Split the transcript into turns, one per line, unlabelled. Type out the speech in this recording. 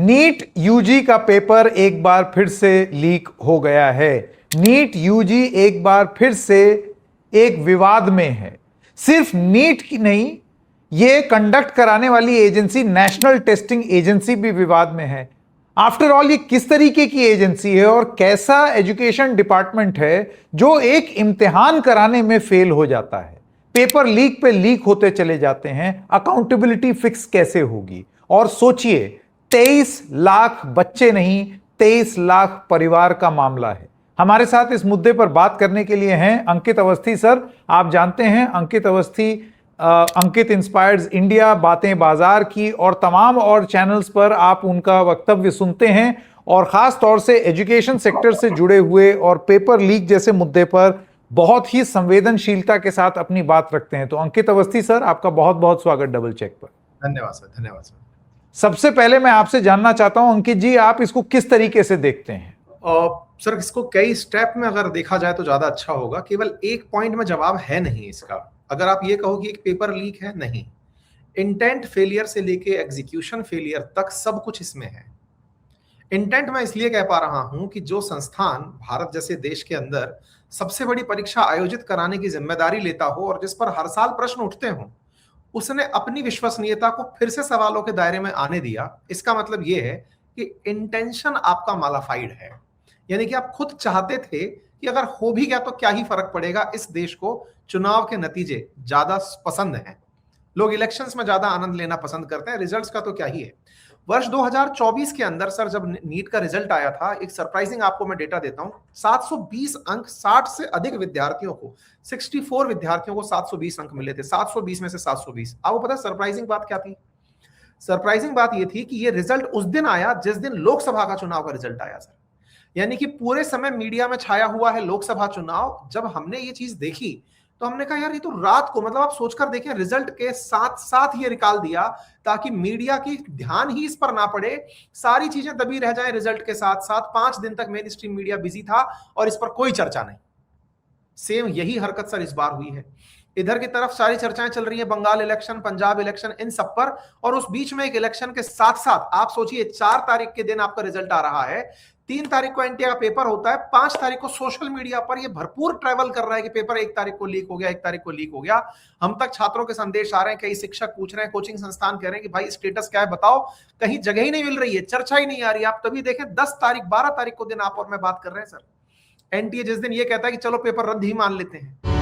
NEET UG का paper एक बार फिर से लीक हो गया है। नीट यूजी एक बार फिर से एक विवाद में है। सिर्फ नीट की नहीं, यह कंडक्ट कराने वाली एजेंसी नेशनल टेस्टिंग एजेंसी भी विवाद में है। आफ्टर ऑल ये किस तरीके की एजेंसी है और कैसा एजुकेशन डिपार्टमेंट है जो एक इम्तिहान कराने में फेल हो जाता है? पेपर लीक पे लीक होते चले जाते हैं। अकाउंटेबिलिटी फिक्स कैसे होगी? और सोचिए, 23 लाख बच्चे नहीं, 23 लाख परिवार का मामला है। हमारे साथ इस मुद्दे पर बात करने के लिए हैं अंकित अवस्थी सर। आप जानते हैं अंकित अवस्थी अंकित इंस्पायर्स इंडिया, बातें बाजार की और तमाम और चैनल्स पर आप उनका वक्तव्य सुनते हैं और खास तौर से एजुकेशन सेक्टर से जुड़े हुए और पेपर लीक जैसे मुद्दे पर बहुत ही संवेदनशीलता के साथ अपनी बात रखते हैं। तो अंकित अवस्थी सर, आपका बहुत बहुत स्वागत डबल चेक पर।
धन्यवाद सर, धन्यवाद सर।
सबसे पहले मैं आपसे जानना चाहता हूं अंकित जी, आप इसको किस तरीके से देखते हैं?
सर, इसको कई स्टेप में अगर देखा जाए तो ज्यादा अच्छा होगा। केवल एक पॉइंट में जवाब है नहीं इसका। अगर आप ये कहो कि एक पेपर लीक है, नहीं, इंटेंट फेलियर से लेके एग्जीक्यूशन फेलियर तक सब कुछ इसमें है। इंटेंट मैं इसलिए कह पा रहा हूं कि जो संस्थान भारत जैसे देश के अंदर सबसे बड़ी परीक्षा आयोजित कराने की जिम्मेदारी लेता हो और जिस पर हर साल प्रश्न उठते हों, उसने अपनी विश्वसनीयता को फिर से सवालों के दायरे में आने दिया। इसका मतलब यह है कि इंटेंशन आपका मालाफाइड है। यानी कि आप खुद चाहते थे कि अगर हो भी गया तो क्या ही फर्क पड़ेगा, इस देश को चुनाव के नतीजे ज्यादा पसंद हैं। लोग इलेक्शंस में ज्यादा आनंद लेना पसंद करते हैं, रिजल्ट्स का तो क्या ही है। वर्ष 2024 के अंदर सर, जब नीट का रिजल्ट आया था, एक सरप्राइजिंग आपको मैं डेटा देता हूं। 720 अंक, 60 से अधिक विद्यार्थियों को, 64 विद्यार्थियों को 720 अंक मिले थे। 720 में से 720। आपको पता है सरप्राइजिंग बात क्या थी? सरप्राइजिंग बात यह थी कि यह रिजल्ट उस दिन आया जिस दिन लोकसभा का चुनाव का रिजल्ट आया सर। यानी कि पूरे समय मीडिया में छाया हुआ है लोकसभा चुनाव। जब हमने ये चीज देखी तो हमने कहा यार, ये तो रात को, मतलब आप सोचकर देखें, रिजल्ट के साथ साथ ये निकाल दिया ताकि मीडिया की ध्यान ही इस पर ना पड़े, सारी चीजें दबी रह जाएं रिजल्ट के साथ साथ। 5 दिन तक मेन स्ट्रीम मीडिया बिजी था और इस पर कोई चर्चा नहीं। सेम यही हरकत सर इस बार हुई है। इधर की तरफ सारी चर्चाएं चल रही है, बंगाल इलेक्शन, पंजाब इलेक्शन, इन सब पर, और उस बीच में एक इलेक्शन के साथ साथ आप सोचिए 4 तारीख के दिन आपका रिजल्ट आ रहा है, 3 तारीख को एनटीए का पेपर होता है, 5 तारीख को सोशल मीडिया पर यह भरपूर ट्रैवल कर रहा है कि पेपर 1 तारीख को लीक हो गया, 1 तारीख को लीक हो गया। हम तक छात्रों के संदेश आ रहे हैं, कई शिक्षक पूछ रहे हैं, कोचिंग संस्थान कह रहे हैं कि भाई स्टेटस क्या है बताओ, कहीं जगह ही नहीं मिल रही है, चर्चा ही नहीं आ रही है। आप तभी देखें 10 तारीख 12 तारीख को दिन आप और मैं बात कर रहे हैं सर, एनटीए जिस दिन ये कहता है कि चलो पेपर रद्द ही मान लेते हैं,